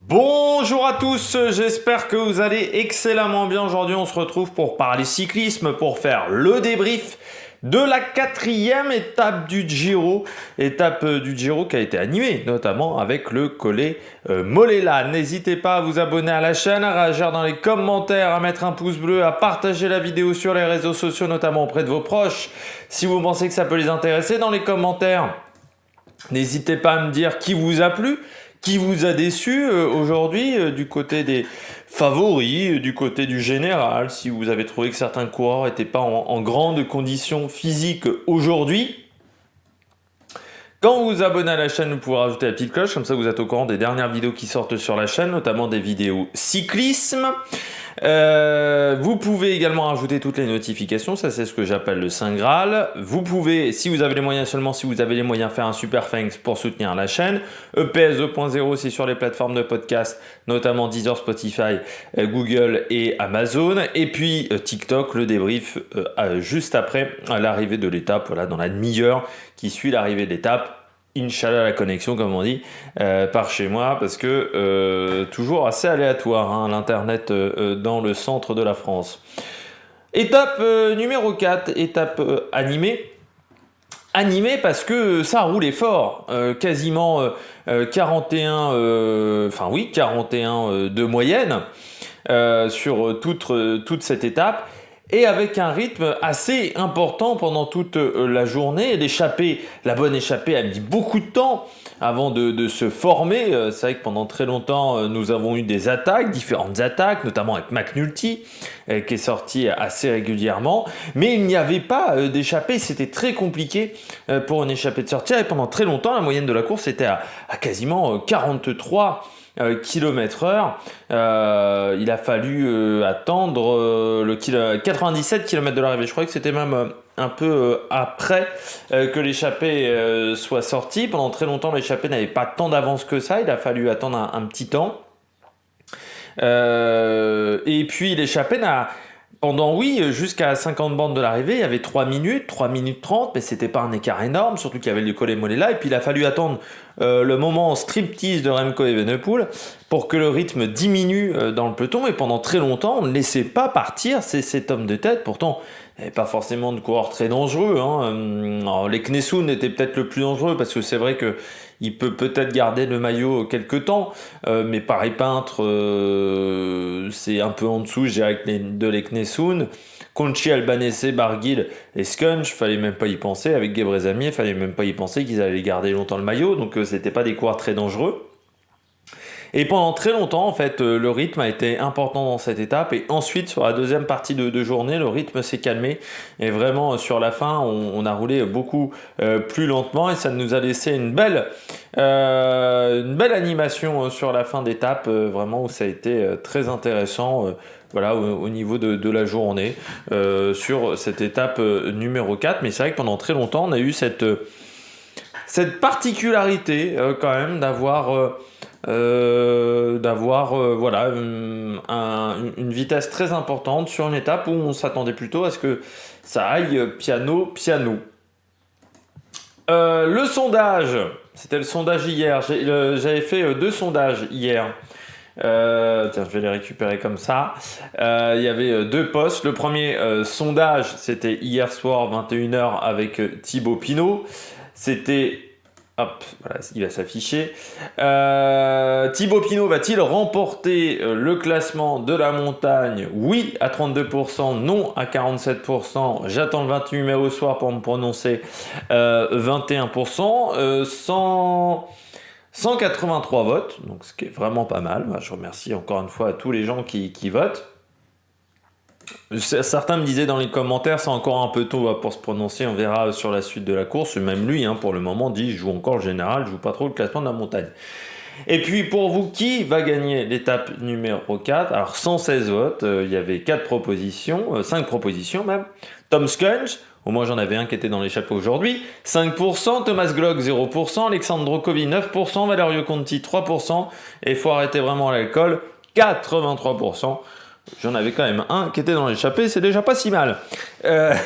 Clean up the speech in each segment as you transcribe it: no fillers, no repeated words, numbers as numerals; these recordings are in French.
Bonjour à tous, j'espère que vous allez excellemment bien. Aujourd'hui, on se retrouve pour parler cyclisme, pour faire le débrief de la 4e étape du Giro. Étape du Giro qui a été animée notamment avec le collet Mollella. N'hésitez pas à vous abonner à la chaîne, à réagir dans les commentaires, à mettre un pouce bleu, à partager la vidéo sur les réseaux sociaux, notamment auprès de vos proches. Si vous pensez que ça peut les intéresser, dans les commentaires, n'hésitez pas à me dire qui vous a plu. Qui vous a déçu aujourd'hui du côté des favoris, du côté du général, si vous avez trouvé que certains coureurs n'étaient pas en grande condition physique aujourd'hui. Quand vous vous abonnez à la chaîne, vous pouvez rajouter la petite cloche, comme ça vous êtes au courant des dernières vidéos qui sortent sur la chaîne, notamment des vidéos cyclisme. Vous pouvez également rajouter toutes les notifications, ça c'est ce que j'appelle le Saint Graal. Vous pouvez, si vous avez les moyens, seulement si vous avez les moyens, faire un super thanks pour soutenir la chaîne. EPS 2.0, c'est sur les plateformes de podcast, notamment Deezer, Spotify, Google et Amazon. Et puis TikTok, le débrief juste après l'arrivée de l'étape, voilà, dans la demi-heure qui suit l'arrivée de l'étape. Inch'Allah la connexion comme on dit par chez moi parce que toujours assez aléatoire hein, l'internet dans le centre de la France. Étape numéro 4, étape animée. Animée parce que ça roulait fort, quasiment 41 de moyenne sur toute cette étape. Et avec un rythme assez important pendant toute la journée. La bonne échappée a mis beaucoup de temps avant de se former. C'est vrai que pendant très longtemps, nous avons eu des attaques, différentes attaques, notamment avec McNulty, qui est sorti assez régulièrement. Mais il n'y avait pas d'échappée, c'était très compliqué pour une échappée de sortir. Et pendant très longtemps, la moyenne de la course était à quasiment 43 km/h. Il a fallu attendre 97 km de l'arrivée. Je crois que c'était même un peu après que l'échappée soit sortie. Pendant très longtemps, l'échappée n'avait pas tant d'avance que ça. Il a fallu attendre un petit temps. Et puis l'échappée jusqu'à 50 bornes de l'arrivée, il y avait 3 minutes 30, mais c'était pas un écart énorme, surtout qu'il y avait le collet Mollella, et puis il a fallu attendre le moment striptease de Remco Evenepoel pour que le rythme diminue dans le peloton, et pendant très longtemps, on ne laissait pas partir cet homme de tête, pourtant, il n'y avait pas forcément de coureur très dangereux, hein. Alors, les Knessoun étaient peut-être le plus dangereux, parce que c'est vrai que il peut peut-être garder le maillot quelques temps, mais Paris Peintre, c'est un peu en dessous, je dirais, de les Knessoun. Conchi, Albanese, Barguil et Skunch, fallait même pas y penser. Avec Gebrselassie, fallait même pas y penser qu'ils allaient garder longtemps le maillot, donc c'était pas des coureurs très dangereux. Et pendant très longtemps, en fait, le rythme a été important dans cette étape. Et ensuite, sur la deuxième partie de journée, le rythme s'est calmé. Et vraiment, sur la fin, on a roulé beaucoup plus lentement. Et ça nous a laissé une belle animation sur la fin d'étape, vraiment, où ça a été très intéressant. Voilà, au niveau de la journée, sur cette étape numéro 4. Mais c'est vrai que pendant très longtemps, on a eu cette particularité quand même d'avoir une vitesse très importante sur une étape où on s'attendait plutôt à ce que ça aille piano. Le sondage, c'était le sondage hier. J'avais fait 2 sondages hier. Tiens, je vais les récupérer comme ça. Il y avait 2 posts. Le premier sondage, c'était hier soir 21h avec Thibaut Pinot. C'était... Hop, voilà, il va s'afficher. Thibaut Pinot va-t-il remporter le classement de la montagne? Oui à 32%, non à 47%. J'attends le 28 mai au soir pour me prononcer. 21%. 183 votes, donc ce qui est vraiment pas mal. Je remercie encore une fois à tous les gens qui votent. Certains me disaient dans les commentaires, c'est encore un peu tôt pour se prononcer, on verra sur la suite de la course. Même lui, pour le moment, dit je joue encore le général, je joue pas trop le classement de la montagne. Et puis pour vous, qui va gagner l'étape numéro 4? Alors 116 votes, il y avait 5 propositions même. Tom Skunch, au moins j'en avais un qui était dans l'échappée aujourd'hui, 5%, Thomas Glock 0%, Alexandro Covi 9%, Valerio Conti 3%, et faut arrêter vraiment l'alcool, 83%. J'en avais quand même un qui était dans l'échappée, c'est déjà pas si mal. Ça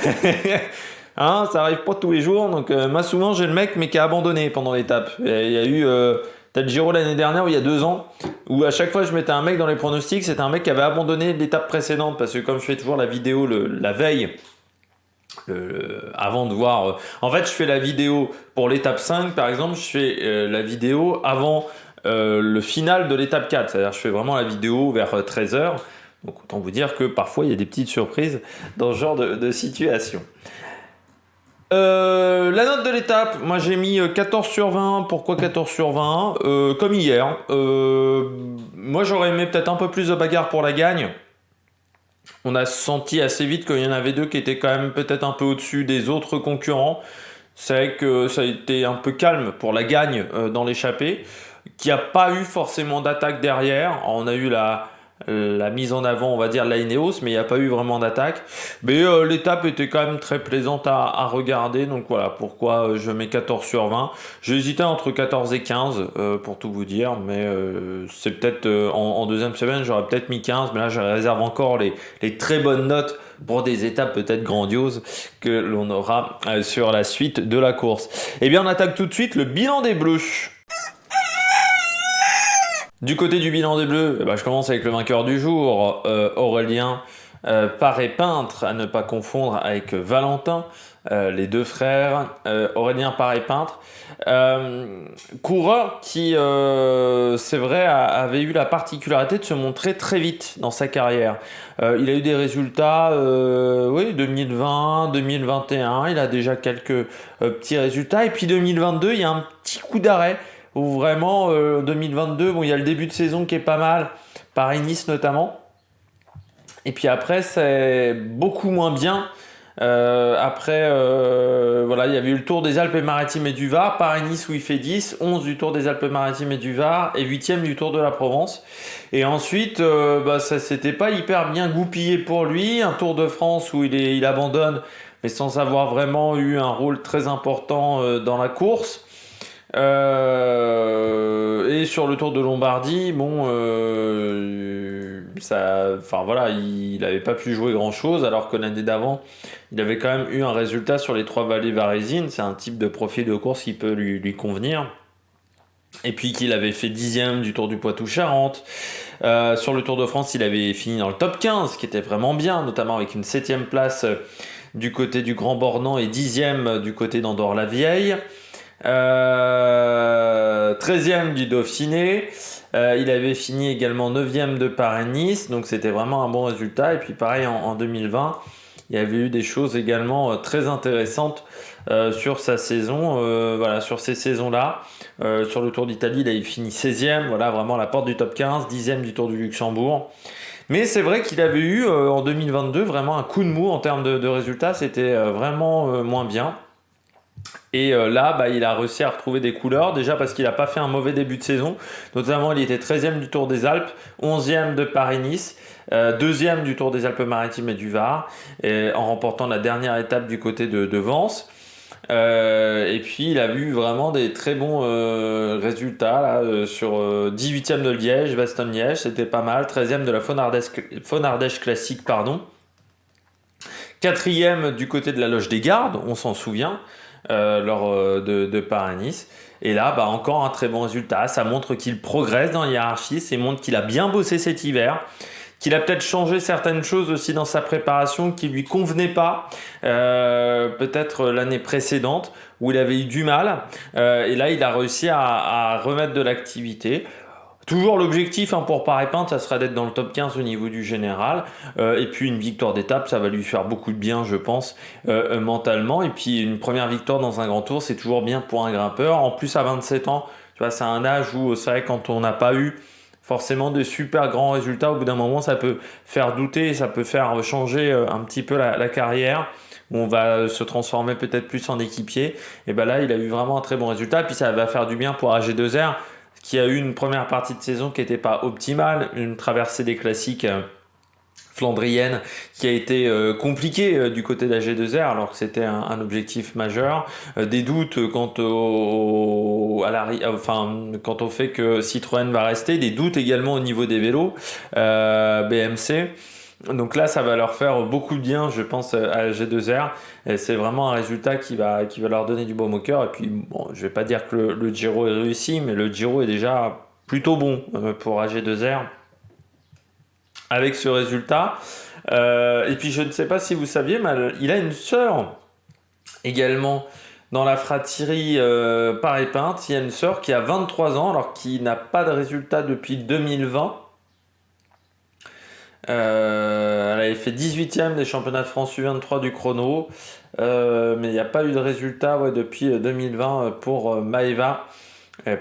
arrive pas tous les jours, donc moi souvent j'ai le mec mais qui a abandonné pendant l'étape. Il y a eu T'as le Giro l'année dernière, ou il y a 2 ans, où à chaque fois je mettais un mec dans les pronostics, c'était un mec qui avait abandonné l'étape précédente, parce que comme je fais toujours la vidéo la veille, avant de voir... en fait, je fais la vidéo pour l'étape 5, par exemple, je fais la vidéo avant le final de l'étape 4. C'est-à-dire, je fais vraiment la vidéo vers 13h. Donc, autant vous dire que parfois, il y a des petites surprises dans ce genre de situation. La note de l'étape, moi j'ai mis 14 sur 20. Pourquoi 14 sur 20? Comme hier. Moi, j'aurais aimé peut-être un peu plus de bagarre pour la gagne. On a senti assez vite qu'il y en avait deux qui étaient quand même peut-être un peu au-dessus des autres concurrents. C'est vrai que ça a été un peu calme pour la gagne dans l'échappée, qui n'a pas eu forcément d'attaque derrière. Alors, on a eu la mise en avant, on va dire, de la Ineos, mais il n'y a pas eu vraiment d'attaque. Mais l'étape était quand même très plaisante à regarder, donc voilà pourquoi je mets 14 sur 20. J'ai hésité entre 14 et 15 pour tout vous dire, mais c'est peut-être en deuxième semaine j'aurais peut-être mis 15, mais là je réserve encore les très bonnes notes pour des étapes peut-être grandioses que l'on aura sur la suite de la course. Et bien on attaque tout de suite le bilan des Bleus. Du côté du bilan des Bleus, je commence avec le vainqueur du jour, Aurélien Paré-Peintre, à ne pas confondre avec Valentin, les deux frères, Aurélien Paré-Peintre. Coureur qui, c'est vrai, avait eu la particularité de se montrer très vite dans sa carrière. Il a eu des résultats, oui, 2020, 2021, il a déjà quelques petits résultats. Et puis 2022, il y a un petit coup d'arrêt. Où vraiment, 2022, bon, il y a le début de saison qui est pas mal, Paris-Nice notamment. Et puis après, c'est beaucoup moins bien. Après, voilà, il y avait eu le Tour des Alpes-Maritimes et du Var, Paris-Nice où il fait 10, 11 du Tour des Alpes-Maritimes et du Var et 8e du Tour de la Provence. Et ensuite, ça s'était pas hyper bien goupillé pour lui. Un Tour de France où il abandonne, mais sans avoir vraiment eu un rôle très important dans la course. Et sur le Tour de Lombardie, bon, voilà, il n'avait pas pu jouer grand chose, alors que l'année d'avant, il avait quand même eu un résultat sur les 3 vallées varésines. C'est un type de profil de course qui peut lui convenir. Et puis qu'il avait fait 10e du Tour du Poitou-Charentes. Sur le Tour de France, il avait fini dans le top 15, ce qui était vraiment bien, notamment avec une 7e place du côté du Grand Bornand et 10e du côté d'Andorre-la-Vieille. 13e du Dauphiné, il avait fini également 9e de Paris-Nice, donc c'était vraiment un bon résultat. Et puis pareil en 2020, il y avait eu des choses également très intéressantes sur sa saison, voilà, sur ces saisons-là. Sur le Tour d'Italie, il avait fini 16e, voilà, vraiment à la porte du top 15, 10e du Tour du Luxembourg. Mais c'est vrai qu'il avait eu en 2022 vraiment un coup de mou en termes de résultats, c'était vraiment moins bien. Et là, il a réussi à retrouver des couleurs, déjà parce qu'il n'a pas fait un mauvais début de saison. Notamment, il était 13e du Tour des Alpes, 11e de Paris-Nice, 2e du Tour des Alpes-Maritimes et du Var, en remportant la dernière étape du côté de Vence. Et puis, il a eu vraiment des très bons résultats là, sur 18e de Liège, Bastogne-Liège, c'était pas mal, 13e de la Faune-Ardèche Classique, pardon. 4e du côté de la Loge des Gardes, on s'en souvient, lors de Paris-Nice. Et là, encore un très bon résultat. Ça montre qu'il progresse dans la hiérarchie, ça montre qu'il a bien bossé cet hiver, qu'il a peut-être changé certaines choses aussi dans sa préparation qui lui convenaient pas, peut-être l'année précédente où il avait eu du mal. Et là, il a réussi à remettre de l'activité. Toujours l'objectif pour Paré-Peintre, ça sera d'être dans le top 15 au niveau du général. Et puis une victoire d'étape, ça va lui faire beaucoup de bien, je pense, mentalement. Et puis une première victoire dans un grand tour, c'est toujours bien pour un grimpeur. En plus, à 27 ans, tu vois, c'est un âge où c'est vrai quand on n'a pas eu forcément de super grands résultats, au bout d'un moment, ça peut faire douter, ça peut faire changer un petit peu la carrière, où on va se transformer peut-être plus en équipier. Et là, il a eu vraiment un très bon résultat. Puis ça va faire du bien pour AG2R, qui a eu une première partie de saison qui n'était pas optimale, une traversée des classiques flandrienne qui a été compliquée du côté d'AG2R alors que c'était un objectif majeur, des doutes quant au fait que Citroën va rester, des doutes également au niveau des vélos BMC. Donc là, ça va leur faire beaucoup de bien, je pense, à G2R. Et c'est vraiment un résultat qui va leur donner du baume au cœur. Et puis, bon, je vais pas dire que le Giro est réussi, mais le Giro est déjà plutôt bon pour AG2R avec ce résultat. Et puis, je ne sais pas si vous saviez, mais il a une sœur également dans la fratrie Paré-Pinte. Il y a une sœur qui a 23 ans, alors qui n'a pas de résultat depuis 2020. Elle avait fait 18e des championnats de France U23 du chrono, mais il n'y a pas eu de résultat depuis 2020 pour Maëva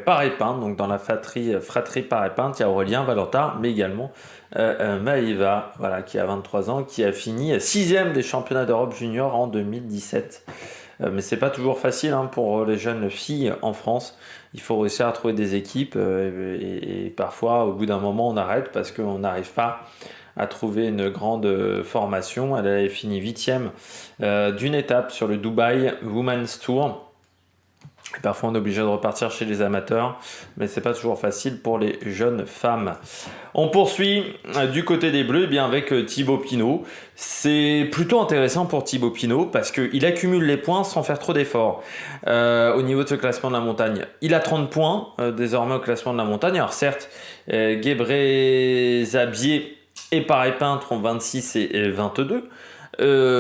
Paré-Pinte. Donc dans la fratrie Paré-Pinte, il y a Aurélien Valentin, mais également Maëva, voilà, qui a 23 ans, qui a fini 6e des championnats d'Europe junior en 2017. Mais c'est pas toujours facile pour les jeunes filles en France. Il faut réussir à trouver des équipes et parfois, au bout d'un moment, on arrête parce qu'on n'arrive pas à trouver une grande formation. Elle avait fini 8e d'une étape sur le Dubai Women's Tour. Et parfois, on est obligé de repartir chez les amateurs, mais c'est pas toujours facile pour les jeunes femmes. On poursuit du côté des Bleus, bien avec Thibaut Pinot. C'est plutôt intéressant pour Thibaut Pinot parce qu'il accumule les points sans faire trop d'efforts. Au niveau de ce classement de la montagne, il a 30 points désormais au classement de la montagne. Alors certes, Gebrselassie et Paré-Pinte ont 26 et 22.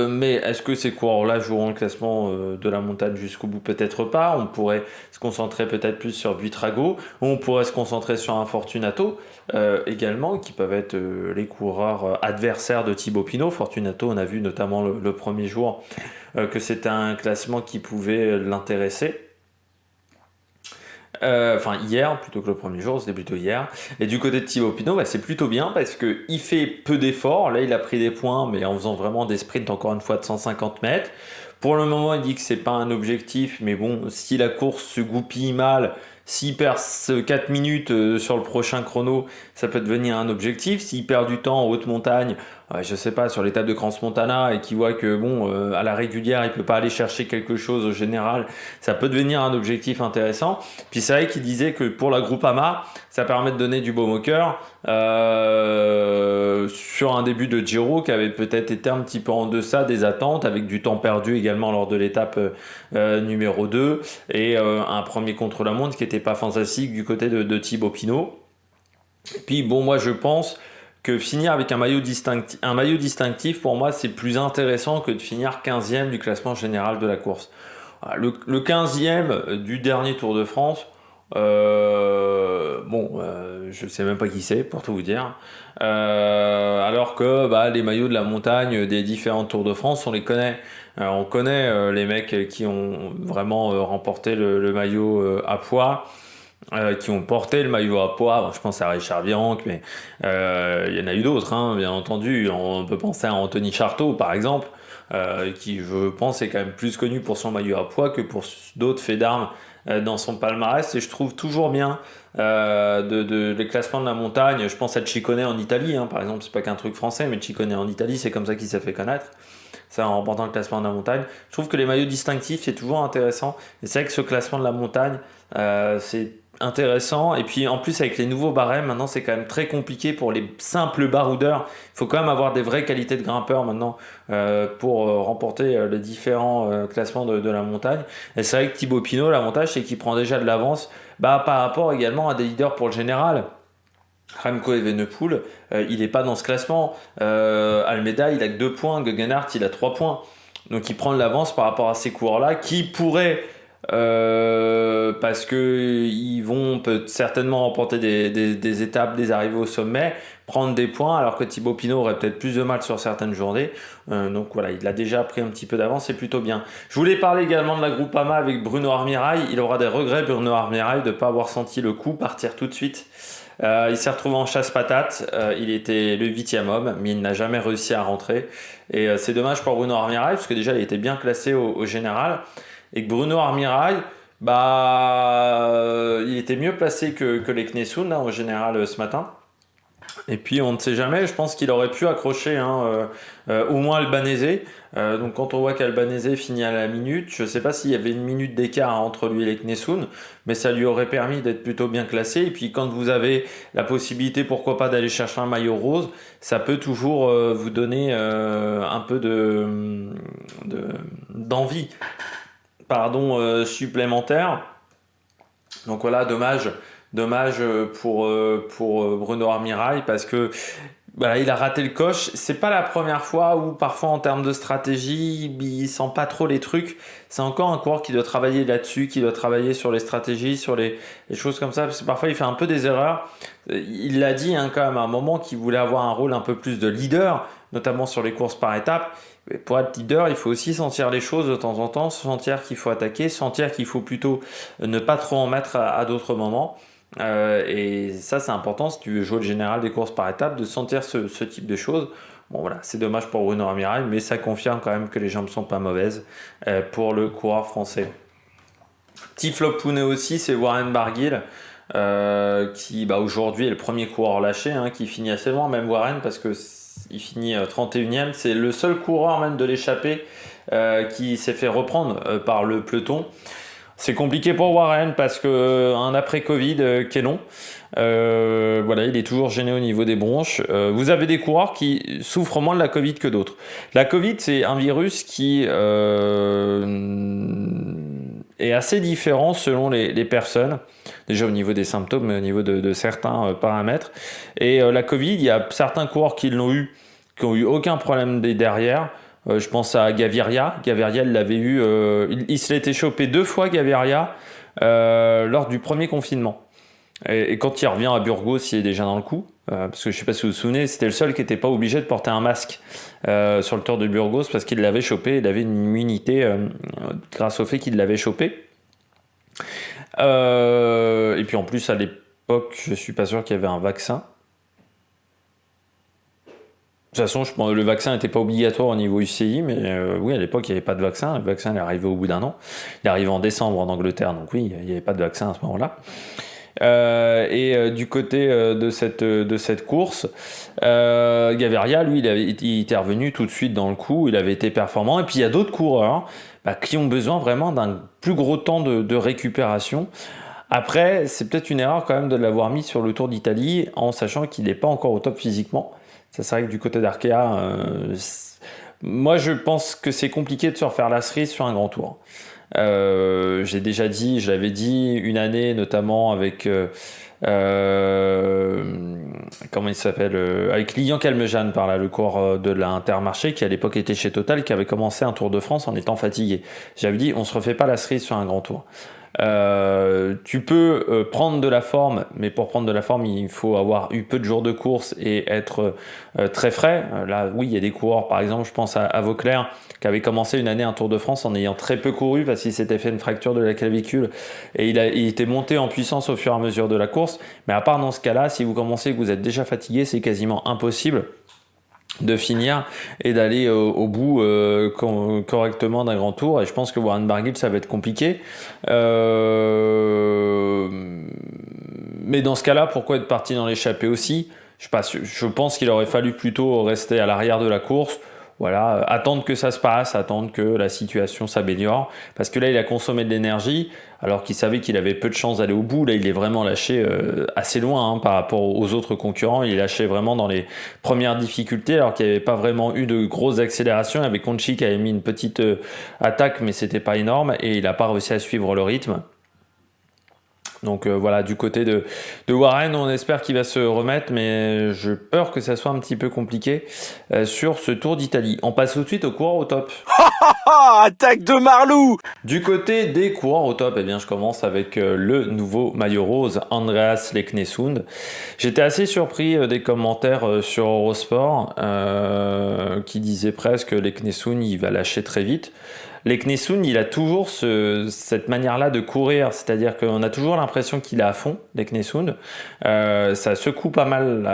Mais est-ce que ces coureurs-là joueront le classement de la montagne jusqu'au bout? Peut-être pas. On pourrait se concentrer peut-être plus sur Buitrago. On pourrait se concentrer sur un Fortunato également, qui peuvent être les coureurs adversaires de Thibaut Pinot. Fortunato, on a vu notamment le premier jour que c'était un classement qui pouvait l'intéresser. Enfin hier plutôt que le premier jour, c'était plutôt hier. Et du côté de Thibaut Pinot, c'est plutôt bien parce qu'il fait peu d'efforts. Là, il a pris des points, mais en faisant vraiment des sprints, encore une fois, de 150 mètres. Pour le moment, il dit que c'est pas un objectif, mais bon, si la course se goupille mal, s'il perd 4 minutes sur le prochain chrono, ça peut devenir un objectif. S'il perd du temps en haute montagne, je sais pas, sur l'étape de Crans-Montana et qu'il voit que bon, à la régulière, il peut pas aller chercher quelque chose au général, ça peut devenir un objectif intéressant. Puis c'est vrai qu'il disait que pour la Groupama, ça permet de donner du baume au cœur sur un début de Giro qui avait peut-être été un petit peu en deçà des attentes, avec du temps perdu également lors de l'étape numéro 2 et un premier contre-la-montre qui n'était pas fantastique du côté de Thibaut Pinot. Et puis bon, moi je pense que finir avec un maillot distinctif, pour moi, c'est plus intéressant que de finir 15e du classement général de la course. Voilà, le 15e du dernier Tour de France, je ne sais même pas qui c'est, pour tout vous dire. Alors que les maillots de la montagne des différents Tours de France, on les connaît. On connaît les mecs qui ont vraiment remporté le maillot à poids. Qui ont porté le maillot à poids. Bon, je pense à Richard Virenque, mais il y en a eu d'autres, bien entendu. On peut penser à Anthony Charteau, par exemple, qui, je pense, est quand même plus connu pour son maillot à poids que pour d'autres faits d'armes dans son palmarès. Et je trouve toujours bien les classements de la montagne. Je pense à Ciccone en Italie, par exemple. C'est pas qu'un truc français, mais Ciccone en Italie, c'est comme ça qu'il s'est fait connaître. Ça, en remportant le classement de la montagne. Je trouve que les maillots distinctifs, c'est toujours intéressant. Et c'est vrai que ce classement de la montagne, c'est intéressant. Et puis en plus, avec les nouveaux barèmes, maintenant c'est quand même très compliqué pour les simples baroudeurs. Il faut quand même avoir des vraies qualités de grimpeur maintenant pour remporter les différents classements de la montagne. Et c'est vrai que Thibaut Pinot, l'avantage c'est qu'il prend déjà de l'avance par rapport également à des leaders pour le général. Remco Evenepoel, il n'est pas dans ce classement. Almeida, il a que 2 points. Gegenhardt, il a 3 points. Donc il prend de l'avance par rapport à ces coureurs-là qui pourraient, parce qu'ils vont certainement remporter des étapes, des arrivées au sommet, prendre des points, alors que Thibaut Pinot aurait peut-être plus de mal sur certaines journées. Donc voilà, il a déjà pris un petit peu d'avance, c'est plutôt bien. Je voulais parler également de la Groupama avec Bruno Armirail. Il aura des regrets, Bruno Armirail, de ne pas avoir senti le coup partir tout de suite. Il s'est retrouvé en chasse-patate, il était le 8e homme, mais il n'a jamais réussi à rentrer. Et c'est dommage pour Bruno Armirail, parce que déjà il était bien classé au général, et que Bruno Armirail, il était mieux placé que les Knessoun au général ce matin. Et puis on ne sait jamais, je pense qu'il aurait pu accrocher au moins Albanese. Donc quand on voit qu'Albanese finit à la minute, je ne sais pas s'il y avait une minute d'écart entre lui et Leknessoun, mais ça lui aurait permis d'être plutôt bien classé. Et puis quand vous avez la possibilité, pourquoi pas, d'aller chercher un maillot rose, ça peut toujours vous donner un peu d'envie supplémentaire. Donc voilà, dommage pour Bruno Armirail parce que voilà, il a raté le coche. C'est pas la première fois où parfois en termes de stratégie, il sent pas trop les trucs. C'est encore un coureur qui doit travailler là-dessus, qui doit travailler sur les stratégies, sur les choses comme ça. Parce que parfois il fait un peu des erreurs. Il l'a dit quand même à un moment qu'il voulait avoir un rôle un peu plus de leader, notamment sur les courses par étapes. Mais pour être leader, il faut aussi sentir les choses de temps en temps, sentir qu'il faut attaquer, sentir qu'il faut plutôt ne pas trop en mettre à d'autres moments. Et ça, c'est important si tu veux jouer le général des courses par étapes, de sentir ce type de choses. Bon, voilà, c'est dommage pour Bruno Armirail, mais ça confirme quand même que les jambes sont pas mauvaises pour le coureur français. Petit flop pounet aussi, c'est Warren Barguil. Qui aujourd'hui est le premier coureur lâché, qui finit assez loin, même Warren, parce que il finit 31e. C'est le seul coureur même de l'échappée qui s'est fait reprendre par le peloton. C'est compliqué pour Warren parce que un après Covid qui est long. Voilà, il est toujours gêné au niveau des bronches. Vous avez des coureurs qui souffrent moins de la Covid que d'autres. La Covid, c'est un virus qui est assez différent selon les personnes. Déjà au niveau des symptômes, mais au niveau de certains paramètres. Et la Covid, il y a certains coureurs qui l'ont eu, qui n'ont eu aucun problème derrière. Je pense à Gaviria. Gaviria, il l'avait eu. Il se l'était chopé 2 fois, Gaviria, lors du premier confinement. Et quand il revient à Burgos, il est déjà dans le coup. Parce que je ne sais pas si vous vous souvenez, c'était le seul qui n'était pas obligé de porter un masque sur le Tour de Burgos parce qu'il l'avait chopé. Il avait une immunité grâce au fait qu'il l'avait chopé. Et puis en plus, à l'époque, je ne suis pas sûr qu'il y avait un vaccin. De toute façon, le vaccin n'était pas obligatoire au niveau UCI, mais oui, à l'époque, il n'y avait pas de vaccin. Le vaccin est arrivé au bout d'un an. Il est arrivé en décembre en Angleterre, donc oui, il n'y avait pas de vaccin à ce moment-là. Du côté de cette course, Gaviria, lui, il était revenu tout de suite dans le coup, il avait été performant. Et puis il y a d'autres coureurs qui ont besoin vraiment d'un plus gros temps de récupération. Après, c'est peut-être une erreur quand même de l'avoir mis sur le Tour d'Italie en sachant qu'il n'est pas encore au top physiquement. Ça, c'est vrai que du côté d'Arkea, moi je pense que c'est compliqué de se refaire la cerise sur un grand tour. J'ai déjà dit, je l'avais dit, une année notamment avec comment il s'appelle, avec Lilian Calmejane par là, le coureur de l'Intermarché qui à l'époque était chez Total, qui avait commencé un Tour de France en étant fatigué. J'avais dit, on se refait pas la cerise sur un grand tour. Tu peux prendre de la forme, mais pour prendre de la forme, il faut avoir eu peu de jours de course et être très frais. Là, oui, il y a des coureurs, par exemple, je pense à Vauclair, qui avait commencé une année un Tour de France en ayant très peu couru parce qu'il s'était fait une fracture de la clavicule et il était monté en puissance au fur et à mesure de la course. Mais à part dans ce cas-là, si vous commencez et que vous êtes déjà fatigué, c'est quasiment impossible de finir et d'aller au bout correctement d'un grand tour. Et je pense que Warren Barguil, ça va être compliqué. Mais dans ce cas-là, pourquoi être parti dans l'échappée aussi ? Je pense qu'il aurait fallu plutôt rester à l'arrière de la course. Voilà, attendre que ça se passe, attendre que la situation s'améliore. Parce que là, il a consommé de l'énergie, alors qu'il savait qu'il avait peu de chance d'aller au bout. Là, il est vraiment lâché assez loin par rapport aux autres concurrents. Il est lâché vraiment dans les premières difficultés, alors qu'il n'y avait pas vraiment eu de grosses accélérations. Il y avait Conchi qui avait mis une petite attaque, mais c'était pas énorme. Et il n'a pas réussi à suivre le rythme. Donc voilà, du côté de Warren, on espère qu'il va se remettre, mais j'ai peur que ça soit un petit peu compliqué sur ce Tour d'Italie. On passe tout de suite aux coureurs au top. Attaque de Marlou! Du côté des coureurs au top, eh bien, je commence avec le nouveau maillot rose, Andreas Leknesund. J'étais assez surpris des commentaires sur Eurosport qui disaient presque que Leknesund il va lâcher très vite. Leknesund, il a toujours cette manière-là de courir, c'est-à-dire qu'on a toujours l'impression qu'il est à fond, Leknesund. Ça secoue pas mal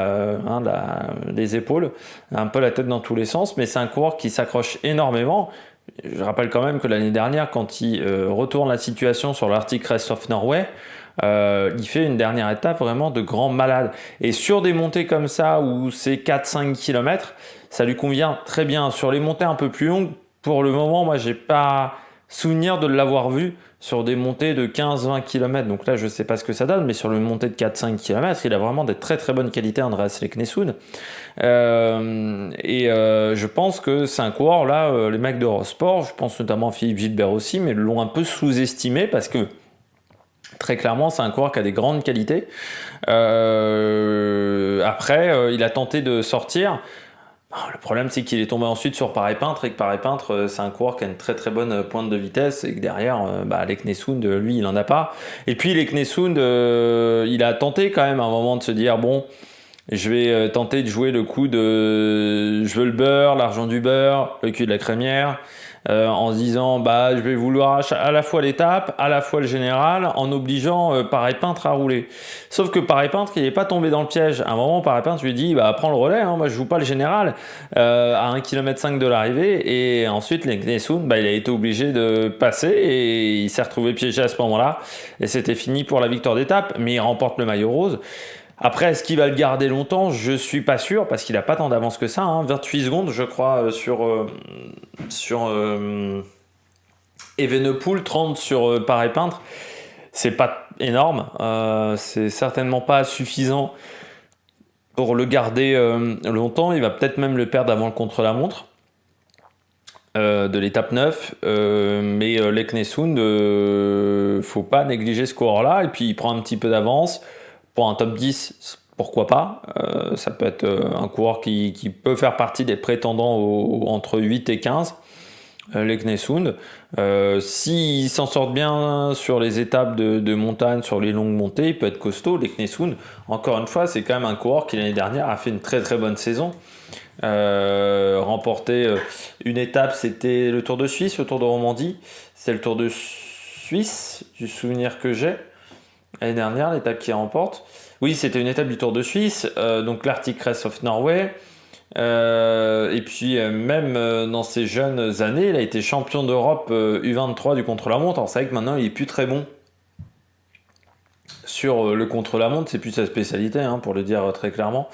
les épaules, un peu la tête dans tous les sens, mais c'est un coureur qui s'accroche énormément. Je rappelle quand même que l'année dernière, quand il retourne la situation sur l'Arctic Race of Norway, il fait une dernière étape vraiment de grand malade. Et sur des montées comme ça, où c'est 4-5 km, ça lui convient très bien. Sur les montées un peu plus longues, pour le moment, moi, j'ai pas souvenir de l'avoir vu sur des montées de 15-20 km. Donc là, je ne sais pas ce que ça donne, mais sur une montée de 4-5 km, il a vraiment des très très bonnes qualités, Andreas Leknesund. Je pense que c'est un coureur, là, les mecs d'Eurosport, je pense notamment à Philippe Gilbert aussi, mais l'ont un peu sous-estimé parce que très clairement, c'est un coureur qui a des grandes qualités. Après, il a tenté de sortir. Le problème, c'est qu'il est tombé ensuite sur Paris-Peintre et que Paris-Peintre, c'est un coureur qui a une très très bonne pointe de vitesse et que derrière, Leknesund, lui, il en a pas. Et puis Leknesund, il a tenté quand même à un moment de se dire bon, je vais tenter de jouer le coup de je veux le beurre, l'argent du beurre, le cul de la crémière. En se disant je vais vouloir à la fois l'étape, à la fois le général, en obligeant Paris-Peintre à rouler. Sauf que Paris-Peintre, il n'est pas tombé dans le piège. À un moment, Paris-Peintre lui dit prends le relais, hein, moi je joue pas le général à 1,5 km de l'arrivée. Et ensuite, Leknesund, il a été obligé de passer et il s'est retrouvé piégé à ce moment-là. Et c'était fini pour la victoire d'étape, mais il remporte le maillot rose. Après, est-ce qu'il va le garder longtemps? Je suis pas sûr parce qu'il n'a pas tant d'avance que ça. 28 secondes, je crois, sur Evenepoel, 30 sur Paris-Peintre. C'est pas énorme. C'est certainement pas suffisant pour le garder longtemps. Il va peut-être même le perdre avant le contre-la-montre de l'étape 9. Mais Leknesund, faut pas négliger ce coureur-là. Et puis, il prend un petit peu d'avance. Pour un top 10, pourquoi pas. Ça peut être un coureur qui peut faire partie des prétendants entre 8 et 15. Leknesund. S'il s'en sort bien sur les étapes de montagne, sur les longues montées, il peut être costaud. Leknesund, encore une fois, c'est quand même un coureur qui l'année dernière a fait une très très bonne saison. Remporté une étape, c'était le Tour de Suisse, le Tour de Romandie. C'était le Tour de Suisse, du souvenir que j'ai. L'année dernière, l'étape qui remporte. Oui, c'était une étape du Tour de Suisse, donc l'Arctic Race of Norway. Et puis, même dans ses jeunes années, il a été champion d'Europe U23 du contre-la-montre. Alors, c'est vrai que maintenant, il est plus très bon sur le contre-la-montre. C'est plus sa spécialité, pour le dire très clairement.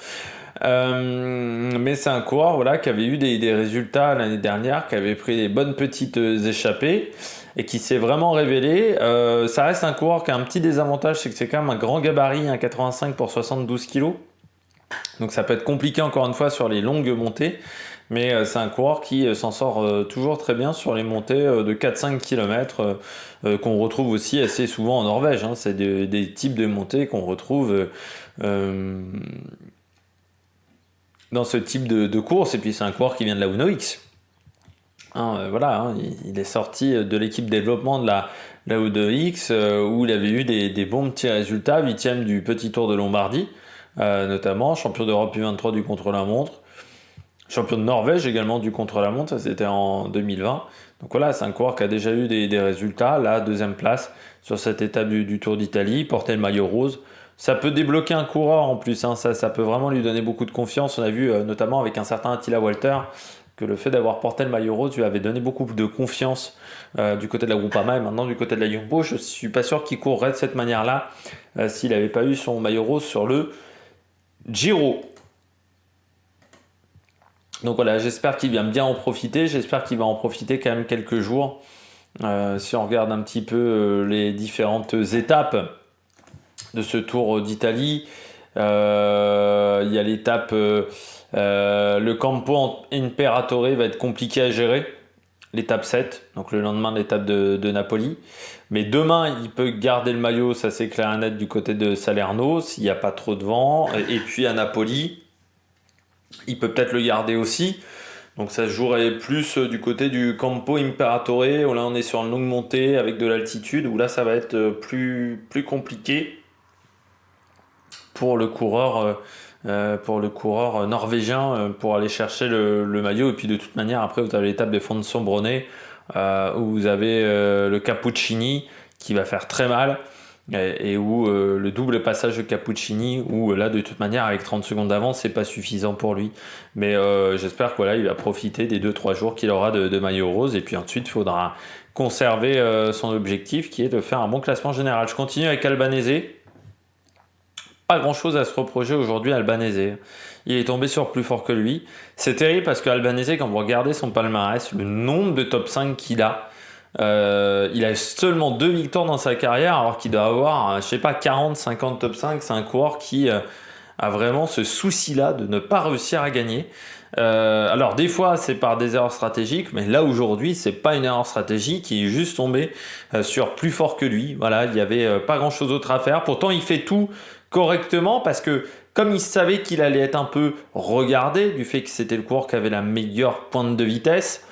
Mais c'est un coureur qui avait eu des résultats l'année dernière, qui avait pris des bonnes petites échappées et qui s'est vraiment révélé. Ça reste un coureur qui a un petit désavantage, c'est que c'est quand même un grand gabarit, 1,85 pour 72 kg. Donc ça peut être compliqué encore une fois sur les longues montées, mais c'est un coureur qui s'en sort toujours très bien sur les montées de 4-5 km qu'on retrouve aussi assez souvent en Norvège. C'est des types de montées qu'on retrouve dans ce type de course. Et puis c'est un coureur qui vient de la Uno X. Il est sorti de l'équipe développement de la Uno X où il avait eu des bons petits résultats, 8e du petit Tour de Lombardie notamment, champion d'Europe U23 du contre-la-montre, champion de Norvège également du contre-la-montre, ça c'était en 2020. Donc voilà, c'est un coureur qui a déjà eu des résultats, là, 2e place sur cette étape du Tour d'Italie, porter le maillot rose. Ça peut débloquer un coureur en plus, ça peut vraiment lui donner beaucoup de confiance. On a vu notamment avec un certain Attila Walter que le fait d'avoir porté le maillot rose lui avait donné beaucoup de confiance du côté de la Groupama et maintenant du côté de la Jumbo. Je ne suis pas sûr qu'il courrait de cette manière-là s'il n'avait pas eu son maillot rose sur le Giro. Donc voilà, j'espère qu'il vient bien en profiter, j'espère qu'il va en profiter quand même quelques jours. Si on regarde un petit peu les différentes étapes de ce Tour d'Italie, il y a l'étape le Campo Imperatore va être compliqué à gérer, l'étape 7, donc le lendemain de l'étape de Napoli. Mais demain, il peut garder le maillot, ça c'est clair et net du côté de Salerno, s'il n'y a pas trop de vent. Et puis à Napoli, il peut peut-être le garder aussi. Donc ça se jouerait plus du côté du Campo Imperatore, où là on est sur une longue montée avec de l'altitude, où là ça va être plus compliqué pour le coureur norvégien pour aller chercher le maillot. Et puis de toute manière, après vous avez l'étape des Fonds-Sombronnais où vous avez le Cappuccini qui va faire très mal. et où le double passage de Cappuccini, où là de toute manière avec 30 secondes d'avance c'est pas suffisant pour lui, mais j'espère que voilà, il va profiter des 2-3 jours qu'il aura de maillot rose, et puis ensuite il faudra conserver son objectif qui est de faire un bon classement général. Je continue avec Albanese. Pas grand chose à se reprocher aujourd'hui à Albanese. Il est tombé sur plus fort que lui. C'est terrible parce que Albanese, quand vous regardez son palmarès, le nombre de top 5 qu'il a, il a seulement 2 victoires dans sa carrière alors qu'il doit avoir, je sais pas, 40-50 top 5. C'est un coureur qui a vraiment ce souci-là de ne pas réussir à gagner. Alors des fois c'est par des erreurs stratégiques, mais là aujourd'hui c'est pas une erreur stratégique, il est juste tombé sur plus fort que lui. Voilà, il n'y avait pas grand chose d'autre à faire. Pourtant il fait tout correctement parce que comme il savait qu'il allait être un peu regardé du fait que c'était le coureur qui avait la meilleure pointe de vitesse,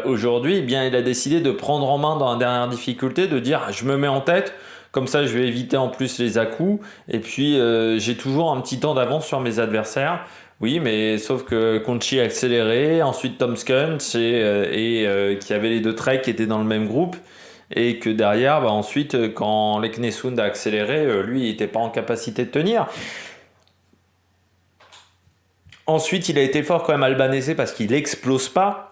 aujourd'hui eh bien il a décidé de prendre en main dans la dernière difficulté, de dire je me mets en tête. Comme ça, je vais éviter en plus les à-coups. Et puis, j'ai toujours un petit temps d'avance sur mes adversaires. Oui, mais sauf que Conchi a accéléré, ensuite Tom Skunt, qui avait les deux treks qui étaient dans le même groupe. Et que derrière, bah, ensuite, quand Leknesund a accéléré, lui, il n'était pas en capacité de tenir. Ensuite, il a été fort quand même Albanese parce qu'il n'explose pas.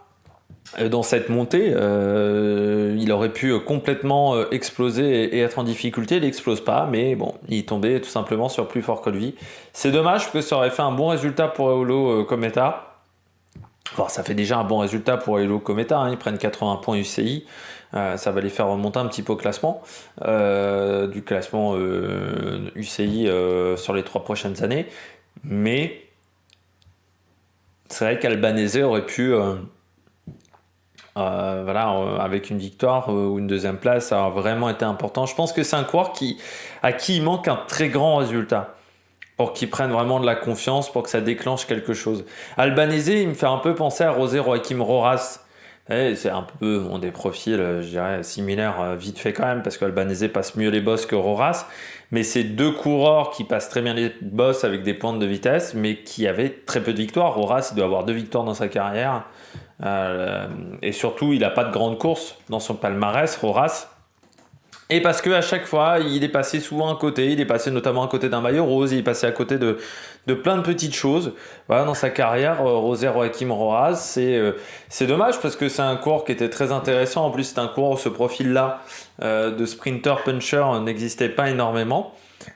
Dans cette montée, il aurait pu complètement exploser et être en difficulté. Il n'explose pas, mais bon, il est tombé tout simplement sur plus fort que lui. C'est dommage parce que ça aurait fait un bon résultat pour Eolo Kometa. Enfin, ça fait déjà un bon résultat pour Eolo Kometa, hein. Ils prennent 80 points UCI. Ça va les faire remonter un petit peu au classement, du classement UCI sur les 3 prochaines années. Mais c'est vrai qu'Albanese aurait pu... avec une victoire ou une deuxième place, ça a vraiment été important. Je pense que c'est un coureur à qui il manque un très grand résultat pour qu'il prenne vraiment de la confiance, pour que ça déclenche quelque chose. Albanese, il me fait un peu penser à José Joaquim Rojas. C'est un peu des profils, je dirais, similaires vite fait quand même, parce qu'Albanese passe mieux les bosses que Rojas. Mais c'est deux coureurs qui passent très bien les bosses avec des pointes de vitesse, mais qui avaient très peu de victoires. Rojas, il doit avoir 2 victoires dans sa carrière. Et surtout, il n'a pas de grande course dans son palmarès, Roras. Et parce qu'à chaque fois, il est passé souvent à côté, il est passé notamment à côté d'un maillot rose, il est passé à côté de plein de petites choses. Voilà, dans sa carrière, José Joaquim Rojas, c'est dommage parce que c'est un coureur qui était très intéressant. En plus, c'est un coureur où ce profil-là de sprinter puncher n'existait pas énormément.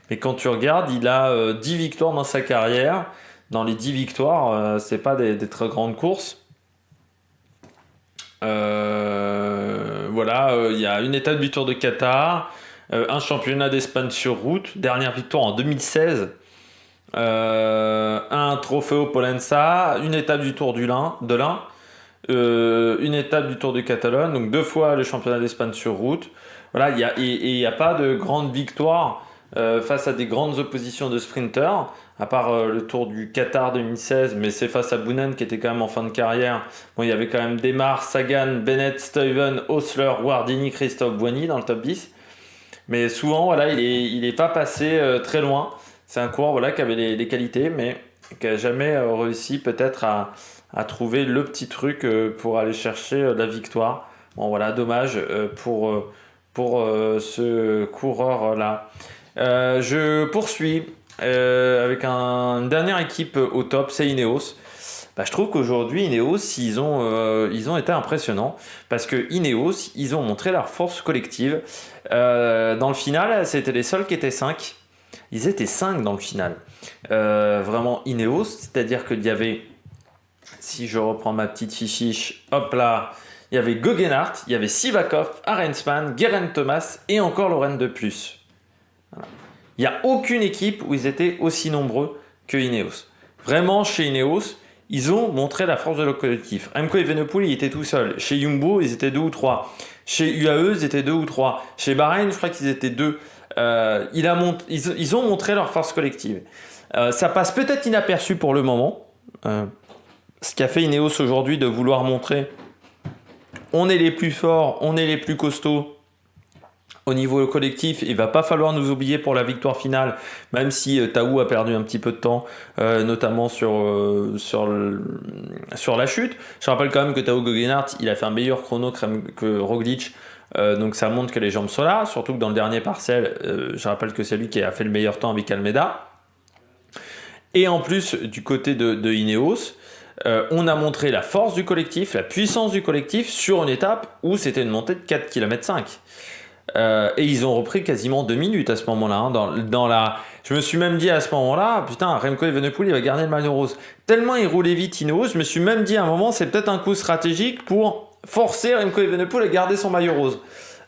Mais quand tu regardes, il a 10 victoires dans sa carrière. Dans les 10 victoires, c'est pas des très grandes courses. Il y a une étape du Tour de Qatar, un championnat d'Espagne sur route, dernière victoire en 2016, un Trofeo Pollença, une étape du Tour de l'Ain, une étape du Tour de Catalogne, donc 2 fois le championnat d'Espagne sur route. Voilà, il n'y a pas de grande victoire face à des grandes oppositions de sprinters, à part le Tour du Qatar 2016, mais c'est face à Boonen qui était quand même en fin de carrière. Bon, il y avait quand même Demar, Sagan, Bennett, Stuyven, Osler, Guardini, Christophe Boigny dans le top 10. Mais souvent, voilà, il est pas passé très loin. C'est un coureur voilà, qui avait les qualités, mais qui n'a jamais réussi peut-être à trouver le petit truc pour aller chercher la victoire. Bon, voilà, dommage pour ce coureur-là. Je poursuis avec une dernière équipe au top, c'est Ineos. Je trouve qu'aujourd'hui Ineos ils ont été impressionnants parce que Ineos ils ont montré leur force collective. Dans le final, c'était les seuls qui étaient 5. Ils étaient 5 dans le final. Vraiment Ineos, c'est-à-dire qu'il y avait, si je reprends ma petite fichiche, hop là, il y avait Goggenhardt, il y avait Sivakov, Arensman, Geraint Thomas et encore Laurent de plus. Voilà. Il n'y a aucune équipe où ils étaient aussi nombreux que Ineos. Vraiment, chez Ineos, ils ont montré la force de leur collectif. Remco Evenepoel, il était tout seul. Chez Jumbo, ils étaient 2 ou 3. Chez UAE, ils étaient 2 ou 3. Chez Bahreïn, je crois qu'ils étaient 2. Ils ont montré leur force collective. Ça passe peut-être inaperçu pour le moment. Ce qu'a fait Ineos aujourd'hui de vouloir montrer on est les plus forts, on est les plus costauds. Au niveau collectif, il va pas falloir nous oublier pour la victoire finale, même si Taou a perdu un petit peu de temps, notamment sur la chute. Je rappelle quand même que Taou Goggenhardt, il a fait un meilleur chrono que Roglic Donc ça montre que les jambes sont là, surtout que dans le dernier parcelle, je rappelle que c'est lui qui a fait le meilleur temps avec Almeida. Et en plus, du côté de Ineos, on a montré la force du collectif, la puissance du collectif sur une étape où c'était une montée de 4,5 km. Et ils ont repris quasiment 2 minutes à ce moment-là. Hein, Je me suis même dit à ce moment-là, putain, Remco Evenepoel, il va garder le maillot rose. Tellement il roulait vite Ineos, je me suis même dit à un moment, c'est peut-être un coup stratégique pour forcer Remco Evenepoel à garder son maillot rose.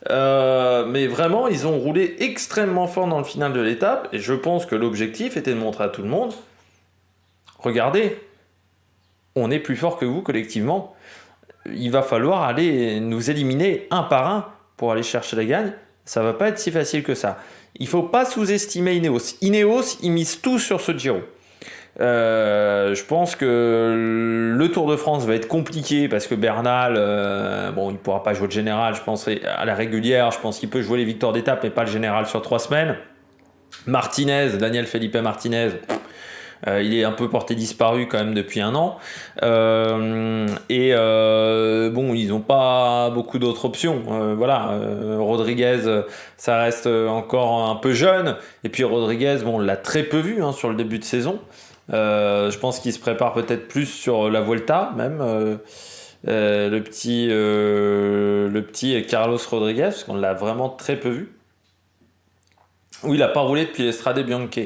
Mais vraiment, ils ont roulé extrêmement fort dans le final de l'étape. Et je pense que l'objectif était de montrer à tout le monde, regardez, on est plus fort que vous collectivement. Il va falloir aller nous éliminer un par un pour aller chercher la gagne. Ça va pas être si facile que ça. Il faut pas sous-estimer Ineos. Ineos, ils misent tout sur ce Giro. Je pense que le Tour de France va être compliqué parce que Bernal, il pourra pas jouer le général, je pense à la régulière, je pense qu'il peut jouer les victoires d'étape mais pas le général sur 3 semaines. Martinez, Daniel Felipe Martinez, il est un peu porté disparu quand même depuis 1 an. Ils n'ont pas beaucoup d'autres options. Rodriguez, ça reste encore un peu jeune. Et puis Rodriguez, on l'a très peu vu sur le début de saison. Je pense qu'il se prépare peut-être plus sur la Vuelta, même. Le petit Carlos Rodriguez, parce qu'on l'a vraiment très peu vu. Où il n'a pas roulé depuis l'Estrade Bianche.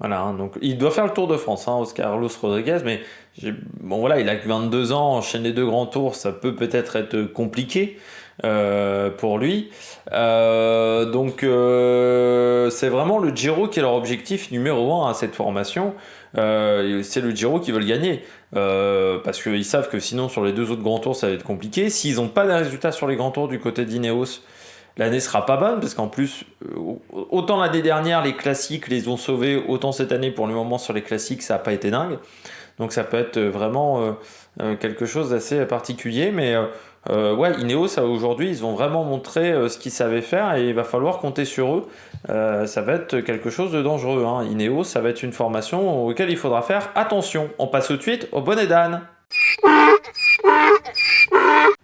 Voilà, donc il doit faire le Tour de France, Oscar Carlos Rodriguez, mais il a que 22 ans, enchaîner 2 grands tours, ça peut peut-être être compliqué pour lui. C'est vraiment le Giro qui est leur objectif numéro 1 à cette formation. C'est le Giro qu'ils veulent gagner, parce qu'ils savent que sinon sur les 2 autres grands tours ça va être compliqué. S'ils n'ont pas de résultats sur les grands tours du côté d'Ineos, l'année sera pas bonne, parce qu'en plus, autant l'année dernière, les classiques les ont sauvés, autant cette année, pour le moment, sur les classiques, ça n'a pas été dingue. Donc ça peut être vraiment quelque chose d'assez particulier. Mais Ineos, aujourd'hui, ils ont vraiment montré ce qu'ils savaient faire et il va falloir compter sur eux. Ça va être quelque chose de dangereux. Ineos, ça va être une formation auquel il faudra faire attention. On passe tout de suite au bonnet d'âne.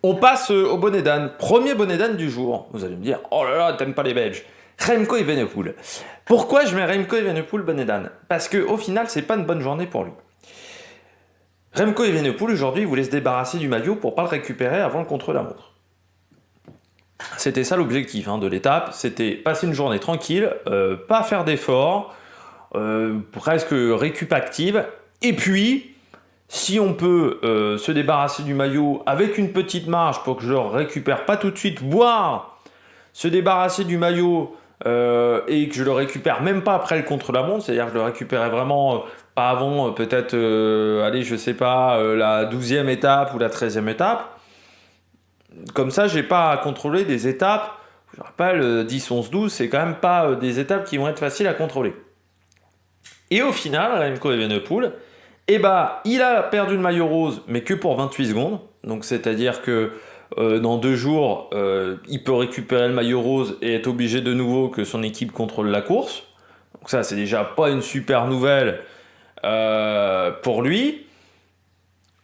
On passe au bonnet d'âne. Premier bonnet d'âne du jour. Vous allez me dire, oh là là, t'aimes pas les Belges. Remco Evenepoel. Pourquoi je mets Remco Evenepoel bonnet d'âne ? Parce qu'au final, c'est pas une bonne journée pour lui. Remco Evenepoel, aujourd'hui, il voulait se débarrasser du maillot pour pas le récupérer avant le contre-la-montre. C'était ça l'objectif de l'étape. C'était passer une journée tranquille, pas faire d'efforts, presque récup active. Et puis, si on peut se débarrasser du maillot avec une petite marge pour que je le récupère pas tout de suite, voire se débarrasser du maillot et que je le récupère même pas après le contre-la-montre, c'est-à-dire que je le récupérais vraiment pas avant peut-être, la 12e étape ou la 13e étape. Comme ça, j'ai pas à contrôler des étapes. Je rappelle, 10, 11, 12, c'est quand même pas des étapes qui vont être faciles à contrôler. Et au final, Remco Evenepoel, il a perdu le maillot rose, mais que pour 28 secondes. Donc, c'est-à-dire que dans 2 jours, il peut récupérer le maillot rose et être obligé de nouveau que son équipe contrôle la course. Donc ça, c'est déjà pas une super nouvelle pour lui.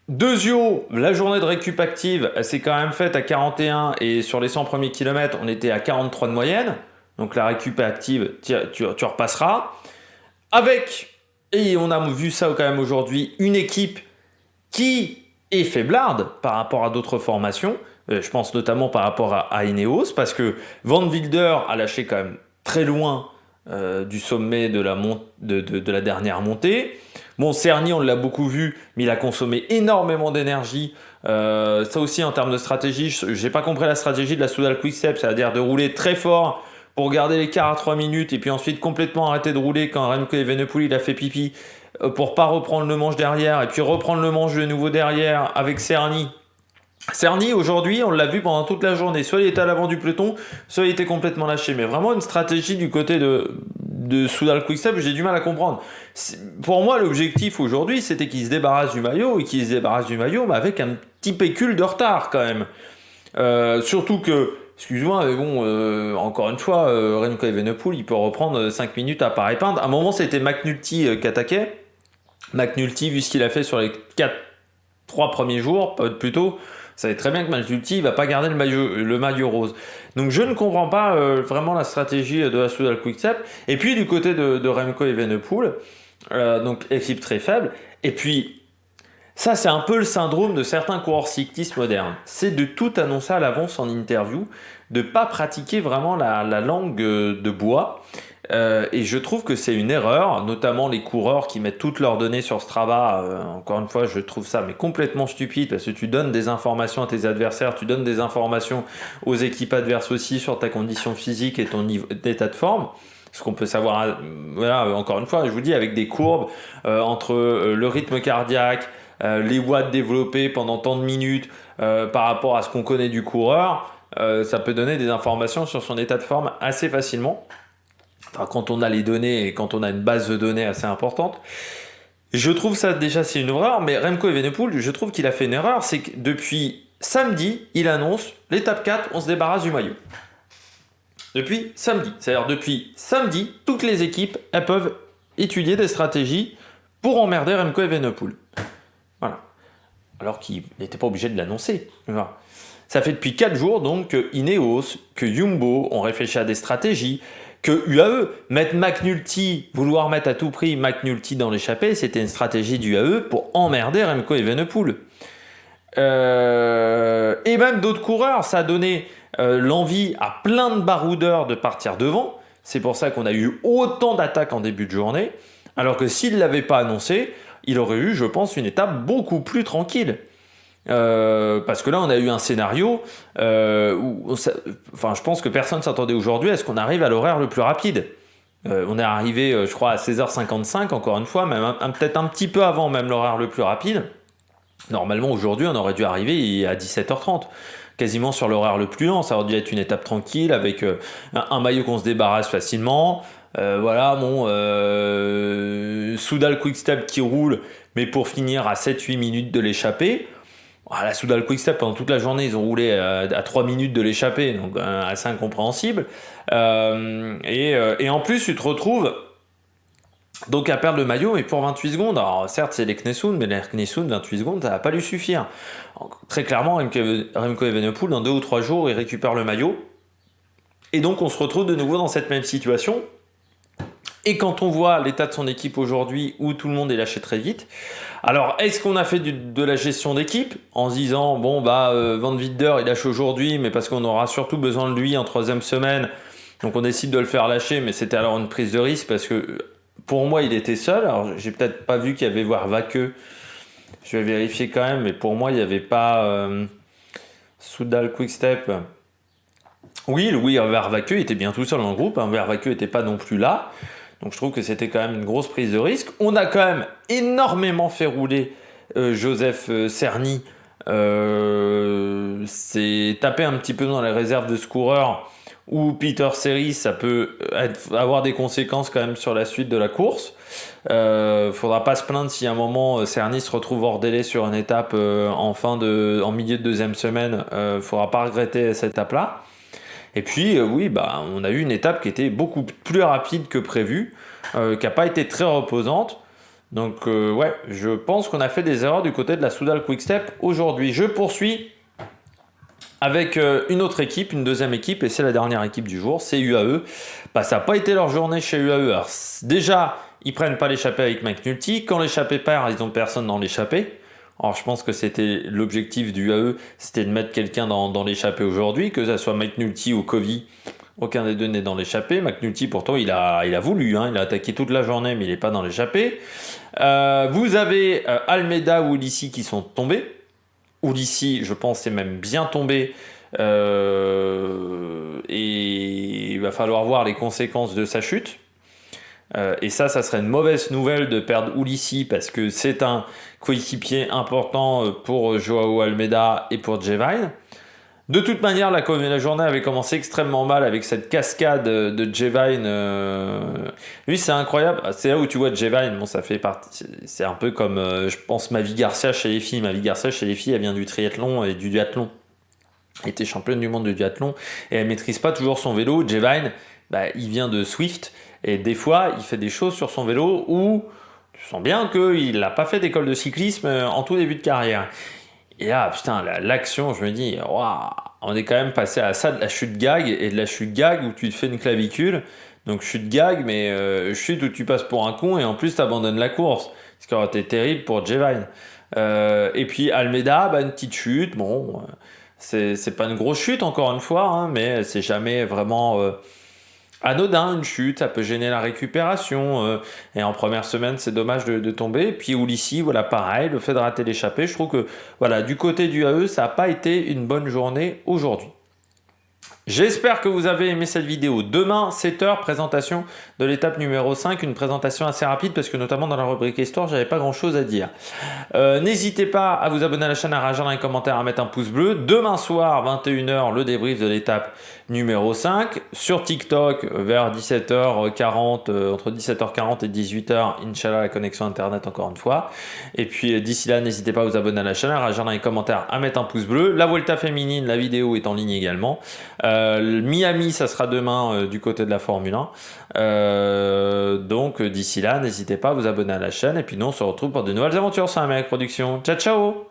Deuxio, la journée de récup active, elle s'est quand même faite à 41 et sur les 100 premiers kilomètres, on était à 43 de moyenne. Donc la récup active, tu repasseras. Et on a vu ça quand même aujourd'hui, une équipe qui est faiblarde par rapport à d'autres formations. Je pense notamment par rapport à Ineos, parce que Van Wilder a lâché quand même très loin du sommet de la dernière montée. Bon, Cerny, on l'a beaucoup vu, mais il a consommé énormément d'énergie. Ça aussi, en termes de stratégie, j'ai pas compris la stratégie de la Soudal Quick-Step, c'est-à-dire de rouler très fort pour garder l'écart à 3 minutes et puis ensuite complètement arrêter de rouler quand Remco Evenepoel il a fait pipi pour pas reprendre le manche derrière et puis reprendre le manche de nouveau derrière avec Cerny. Cerny, aujourd'hui, on l'a vu pendant toute la journée. Soit il était à l'avant du peloton, soit il était complètement lâché. Mais vraiment une stratégie du côté de Soudal Quick-Step, j'ai du mal à comprendre. Pour moi, l'objectif aujourd'hui, c'était qu'il se débarrasse du maillot mais avec un petit pécule de retard quand même. Surtout que, excuse-moi, mais bon, encore une fois, Remco Evenepoel, il peut reprendre 5 minutes à pas répandre. À un moment, c'était McNulty qui attaquait. McNulty, vu ce qu'il a fait sur les 3 premiers jours, plutôt, savez très bien que McNulty ne va pas garder le maillot rose. Donc je ne comprends pas vraiment la stratégie de la Soudal Quick-Step. Et puis du côté de Remco Evenepoel, donc équipe très faible. Et puis ça, c'est un peu le syndrome de certains coureurs cyclistes modernes. C'est de tout annoncer à l'avance en interview, de ne pas pratiquer vraiment la langue de bois. Et je trouve que c'est une erreur, notamment les coureurs qui mettent toutes leurs données sur Strava. Encore une fois, je trouve ça mais complètement stupide parce que tu donnes des informations à tes adversaires, tu donnes des informations aux équipes adverses aussi sur ta condition physique et ton état de forme. Ce qu'on peut savoir, voilà, encore une fois, je vous dis, avec des courbes entre le rythme cardiaque, les watts développés pendant tant de minutes par rapport à ce qu'on connaît du coureur, ça peut donner des informations sur son état de forme assez facilement. Enfin, quand on a les données et quand on a une base de données assez importante. Je trouve ça déjà c'est une erreur, mais Remco Evenepoel, je trouve qu'il a fait une erreur, c'est que depuis samedi, il annonce l'étape 4, on se débarrasse du maillot. Depuis samedi, c'est-à-dire depuis samedi, toutes les équipes, elles peuvent étudier des stratégies pour emmerder Remco Evenepoel. Voilà. Alors qu'il n'était pas obligé de l'annoncer. Voilà. Ça fait depuis 4 jours donc que Ineos, que Jumbo ont réfléchi à des stratégies, que UAE, mettre McNulty, vouloir mettre à tout prix McNulty dans l'échappée, c'était une stratégie du UAE pour emmerder Remco Evenepoel. Et même d'autres coureurs, ça a donné l'envie à plein de baroudeurs de partir devant. C'est pour ça qu'on a eu autant d'attaques en début de journée, alors que s'il ne l'avait pas annoncé, il aurait eu, je pense, une étape beaucoup plus tranquille. Parce que là, on a eu un scénario où, je pense que personne ne s'attendait aujourd'hui à ce qu'on arrive à l'horaire le plus rapide. On est arrivé, je crois, à 16h55, encore une fois, même peut-être un petit peu avant même l'horaire le plus rapide. Normalement, aujourd'hui, on aurait dû arriver à 17h30, quasiment sur l'horaire le plus lent. Ça aurait dû être une étape tranquille, avec un maillot qu'on se débarrasse facilement. Soudal Quick-Step qui roule, mais pour finir à 7-8 minutes de l'échappée. La Soudal Quick-Step, pendant toute la journée, ils ont roulé à 3 minutes de l'échappée, donc assez incompréhensible. Et en plus, tu te retrouves donc à perdre le maillot, mais pour 28 secondes. Alors certes, c'est les Knessoun, mais les Knessoun, 28 secondes, ça va pas lui suffire. Donc, très clairement, Remco Evenepoel, dans 2 ou 3 jours, il récupère le maillot. Et donc, on se retrouve de nouveau dans cette même situation. Et quand on voit l'état de son équipe aujourd'hui, où tout le monde est lâché très vite, alors est-ce qu'on a fait de la gestion d'équipe en se disant Van Wilder il lâche aujourd'hui, mais parce qu'on aura surtout besoin de lui en 3e semaine, donc on décide de le faire lâcher, mais c'était alors une prise de risque parce que pour moi il était seul. Alors j'ai peut-être pas vu qu'il y avait Vaqueux, je vais vérifier quand même, mais pour moi il n'y avait pas Soudal Quick-Step. Oui, Vaqueux était bien tout seul dans le groupe, Vaqueux n'était pas non plus là. Donc je trouve que c'était quand même une grosse prise de risque. On a quand même énormément fait rouler Joseph Cerny. C'est taper un petit peu dans les réserves de ce coureur ou Peter Series, ça peut avoir des conséquences quand même sur la suite de la course. Faudra pas se plaindre si à un moment Cerny se retrouve hors délai sur une étape en milieu de 2e semaine. Faudra pas regretter cette étape-là. Et puis, on a eu une étape qui était beaucoup plus rapide que prévu, qui n'a pas été très reposante. Donc, je pense qu'on a fait des erreurs du côté de la Soudal Quick-Step aujourd'hui. Je poursuis avec une autre équipe, une 2e équipe, et c'est la dernière équipe du jour, c'est UAE. Ça n'a pas été leur journée chez UAE. Alors, déjà, ils prennent pas l'échappée avec McNulty. Quand l'échappée perd, ils n'ont personne dans l'échappée. Alors je pense que c'était l'objectif du UAE, c'était de mettre quelqu'un dans l'échappée aujourd'hui, que ça soit McNulty ou Covey, aucun des deux n'est dans l'échappée. McNulty pourtant il a voulu, il a attaqué toute la journée mais il n'est pas dans l'échappée. Vous avez Almeida ou Ulissi qui sont tombés. Ulissi je pense c'est même bien tombé et il va falloir voir les conséquences de sa chute. Et ça serait une mauvaise nouvelle de perdre Ulissi parce que c'est un coéquipier important pour Joao Almeida et pour Jevine. De toute manière, la journée avait commencé extrêmement mal avec cette cascade de Jevine. Lui, c'est incroyable. C'est là où tu vois Jevine. Bon, ça fait partie. C'est un peu comme, je pense, Mavi Garcia chez les filles. Mavi Garcia chez les filles, elle vient du triathlon et du duathlon. Elle était championne du monde de duathlon et elle maîtrise pas toujours son vélo. Jevine, il vient de Swift. Et des fois, il fait des choses sur son vélo où tu sens bien qu'il n'a pas fait d'école de cyclisme en tout début de carrière. Et là, putain, l'action, je me dis, waouh, on est quand même passé à ça de la chute gag et de la chute gag où tu te fais une clavicule. Donc chute gag, mais chute où tu passes pour un con et en plus tu abandonnes la course. Ce qui aurait été terrible pour Jevine. Et puis Almeida, bah, une petite chute. Bon, c'est pas une grosse chute encore une fois, hein, mais c'est jamais vraiment anodin une chute. Ça peut gêner la récupération. Et en première semaine, c'est dommage de tomber. Et puis Ulissi, voilà, pareil, le fait de rater l'échappée. Je trouve que voilà, du côté du AE, ça n'a pas été une bonne journée aujourd'hui. J'espère que vous avez aimé cette vidéo. Demain, 7h, présentation de l'étape numéro 5. Une présentation assez rapide parce que notamment dans la rubrique Histoire, j'avais pas grand chose à dire. N'hésitez pas à vous abonner à la chaîne, à réagir dans les commentaires, à mettre un pouce bleu. Demain soir, 21h, le débrief de l'étape numéro 5. Sur TikTok, vers 17h40, entre 17h40 et 18h, Inch'Allah, la connexion Internet encore une fois. Et puis d'ici là, n'hésitez pas à vous abonner à la chaîne, à réagir dans les commentaires, à mettre un pouce bleu. La Vuelta féminine, la vidéo est en ligne également. Miami, ça sera demain du côté de la Formule 1. Donc d'ici là, n'hésitez pas à vous abonner à la chaîne. Et puis nous, on se retrouve pour de nouvelles aventures sur Amérique Production. Ciao, ciao!